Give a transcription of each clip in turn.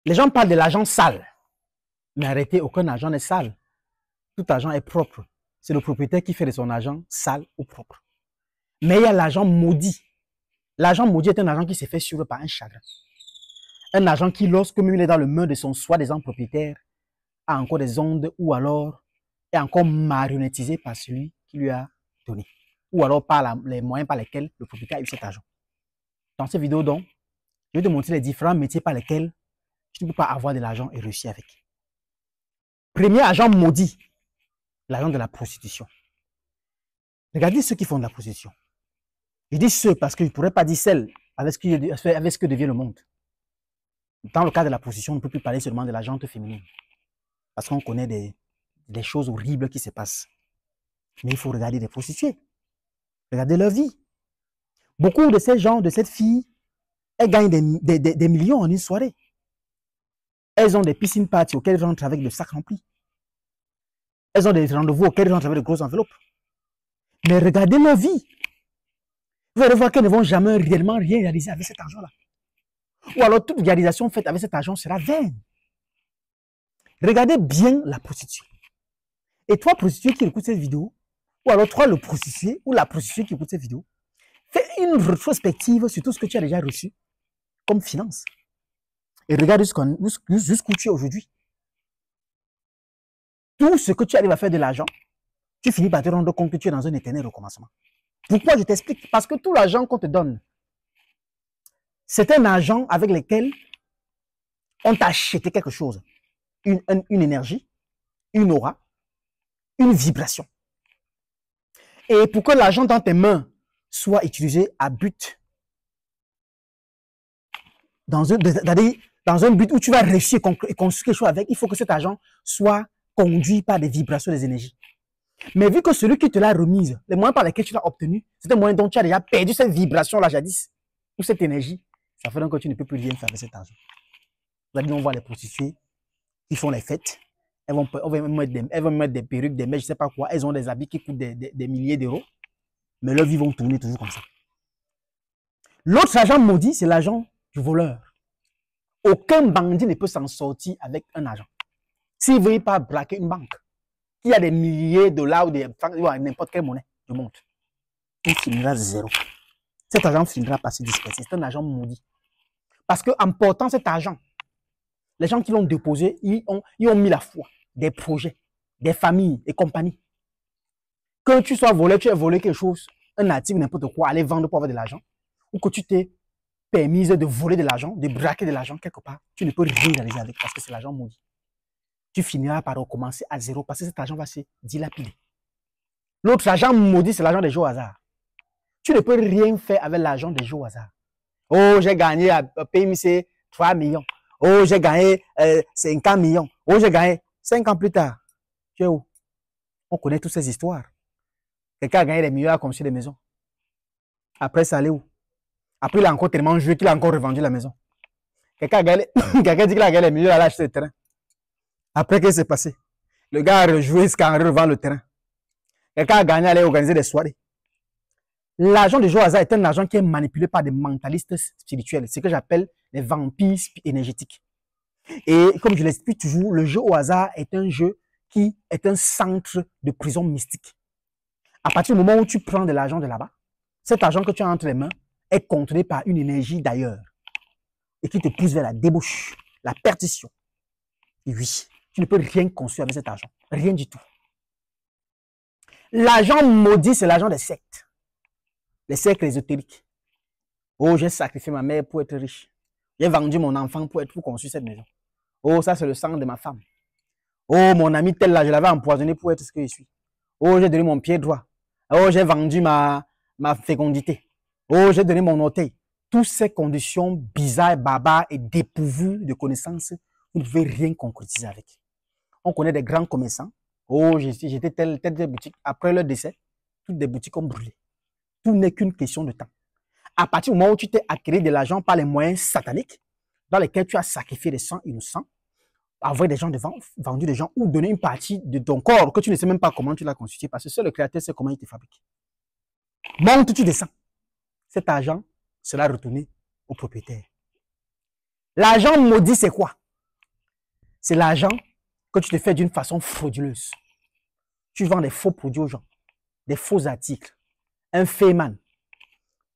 Les gens parlent de l'argent sale. Mais arrêtez, aucun argent n'est sale. Tout argent est propre. C'est le propriétaire qui fait de son argent sale ou propre. Mais il y a l'argent maudit. L'argent maudit est un argent qui s'est fait suivre par un chagrin. Un argent qui, lorsque même il est dans le main de son soi-disant propriétaire, a encore des ondes ou alors est encore marionnettisé par celui qui lui a donné. Ou alors par les moyens par lesquels le propriétaire a eu cet argent. Dans cette vidéo donc, je vais te montrer les différents métiers par lesquels tu ne peux pas avoir de l'argent et réussir avec. Premier argent maudit, l'argent de la prostitution. Regardez ceux qui font de la prostitution. Je dis ceux parce que je ne pourrais pas dire celles avec ce que devient le monde. Dans le cas de la prostitution, on ne peut plus parler seulement de la gente féminine. Parce qu'on connaît des choses horribles qui se passent. Mais il faut regarder des prostituées. Regardez leur vie. Beaucoup de ces gens, de cette fille, elles gagnent des millions en une soirée. Elles ont des piscines parties auxquelles elles rentrent avec le sac rempli. Elles ont des rendez-vous auxquels elles rentrent avec de grosses enveloppes. Mais regardez leur vie. Vous allez voir qu'elles ne vont jamais réellement rien réaliser avec cet argent-là. Ou alors toute réalisation faite avec cet argent sera vaine. Regardez bien la prostitution. Et toi, prostituée qui écoute cette vidéo, ou alors toi, le prostitué ou la prostituée qui écoute cette vidéo, fais une rétrospective sur tout ce que tu as déjà reçu comme finance. Et regarde jusqu'où tu es aujourd'hui. Tout ce que tu arrives à faire de l'argent, tu finis par te rendre compte que tu es dans un éternel recommencement. Pourquoi je t'explique? Parce que tout l'argent qu'on te donne, c'est un argent avec lequel on t'a acheté quelque chose. Une énergie, une aura, une vibration. Et pour que l'argent dans tes mains soit utilisé à but, dans un but où tu vas réussir et construire quelque chose avec, il faut que cet argent soit conduit par des vibrations, des énergies. Mais vu que celui qui te l'a remise, les moyens par lesquels tu l'as obtenu, c'est un moyen dont tu as déjà perdu cette vibration-là jadis, ou cette énergie, ça fait donc que tu ne peux plus rien faire avec cet argent. Vous allez on voit les prostituées qui font les fêtes, elles vont mettre des perruques, des mèches, je ne sais pas quoi, elles ont des habits qui coûtent des milliers d'euros, mais leurs vies vont tourner toujours comme ça. L'autre argent maudit, c'est l'argent du voleur. Aucun bandit ne peut s'en sortir avec un argent. S'il ne veut pas braquer une banque, qui a des milliers de dollars ou n'importe quelle monnaie du monde, il finira zéro. Cet argent finira par se disperser. C'est un argent maudit. Parce qu'en portant cet argent, les gens qui l'ont déposé, ils ont mis la foi, des projets, des familles et compagnie. Que tu sois volé, tu as volé quelque chose, un article, n'importe quoi, aller vendre pour avoir de l'argent, ou que tu t'es permise de voler de l'argent, de braquer de l'argent quelque part, tu ne peux rien réaliser avec parce que c'est l'argent maudit. Tu finiras par recommencer à zéro parce que cet argent va se dilapider. L'autre argent maudit, c'est l'argent des jeux au hasard. Tu ne peux rien faire avec l'argent des jeux au hasard. Oh, j'ai gagné à PMC 3 millions. Oh, j'ai gagné 50 millions. Oh, j'ai gagné 5 ans plus tard. Tu es où? On connaît toutes ces histoires. Quelqu'un a gagné des millions à construire des maisons. Après, ça allait où? Après, il a encore tellement joué qu'il a encore revendu la maison. Quelqu'un dit qu'il a gagné des millions à acheter le terrain. Après, qu'est-ce qui s'est passé? Le gars a rejoué jusqu'à revendre le terrain. Quelqu'un a gagné à aller organiser des soirées. L'argent des jeux au hasard est un argent qui est manipulé par des mentalistes spirituels. C'est ce que j'appelle les vampires énergétiques. Et comme je l'explique toujours, le jeu au hasard est un jeu qui est un centre de prison mystique. À partir du moment où tu prends de l'argent de là-bas, cet argent que tu as entre les mains est contrôlé par une énergie d'ailleurs et qui te pousse vers la débauche, la perdition. Et oui, tu ne peux rien construire avec cet argent. Rien du tout. L'argent maudit, c'est l'argent des sectes. Les cercles ésotériques. Oh, j'ai sacrifié ma mère pour être riche. J'ai vendu mon enfant pour construire cette maison. Oh, ça c'est le sang de ma femme. Oh, mon ami tel là, je l'avais empoisonné pour être ce que je suis. Oh, j'ai donné mon pied droit. Oh, j'ai vendu ma fécondité. Oh, j'ai donné mon orteil. Toutes ces conditions bizarres, barbares et dépourvues de connaissances, vous ne pouvez rien concrétiser avec. On connaît des grands commerçants. Oh, j'étais telle boutique. Après leur décès, toutes des boutiques ont brûlé. Tout n'est qu'une question de temps. À partir du moment où tu t'es acquis de l'argent par les moyens sataniques, dans lesquels tu as sacrifié des sangs innocents, avoir des gens devant, vendu des gens ou donner une partie de ton corps que tu ne sais même pas comment tu l'as constitué parce que seul le créateur sait comment il te fabrique. Monte, tu descends. Cet argent sera retourné au propriétaire. L'argent maudit, c'est quoi? C'est l'argent que tu te fais d'une façon frauduleuse. Tu vends des faux produits aux gens, des faux articles, un fake-man.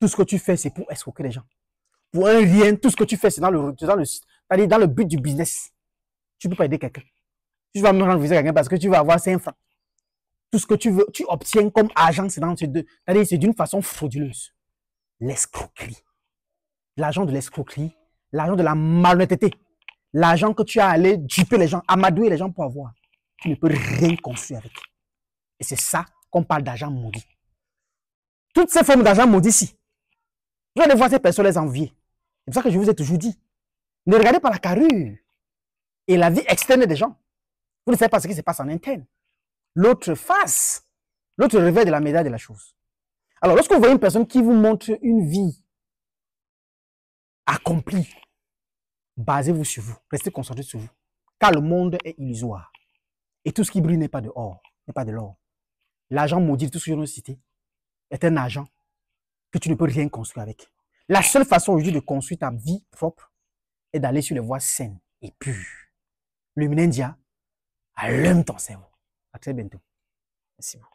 Tout ce que tu fais, c'est pour escroquer les gens. Pour un rien, tout ce que tu fais, c'est dans le but du business. Tu ne peux pas aider quelqu'un. Tu vas me rendre visite à quelqu'un parce que tu vas avoir 5 francs. Tout ce que tu veux, tu obtiens comme argent, c'est dans ces deux. C'est-à-dire, c'est d'une façon frauduleuse. L'escroquerie. L'argent de l'escroquerie, l'argent de la malhonnêteté, l'argent que tu as allé duper les gens, amadouer les gens pour avoir. Tu ne peux rien construire avec. Et c'est ça qu'on parle d'argent maudit. Toutes ces formes d'argent maudit ici, vous allez voir ces personnes les envier. C'est pour ça que je vous ai toujours dit, ne regardez pas la carrure et la vie externe des gens. Vous ne savez pas ce qui se passe en interne. L'autre face, l'autre revers de la médaille de la chose. Alors, lorsque vous voyez une personne qui vous montre une vie accomplie, basez-vous sur vous, restez concentré sur vous. Car le monde est illusoire. Et tout ce qui brille n'est pas de or, n'est pas de l'or. L'argent maudit, tout ce que je viens de citer, est un argent que tu ne peux rien construire avec. La seule façon aujourd'hui de construire ta vie propre est d'aller sur les voies saines et pures. Le Minendia, allume ton cerveau. À très bientôt. Merci beaucoup.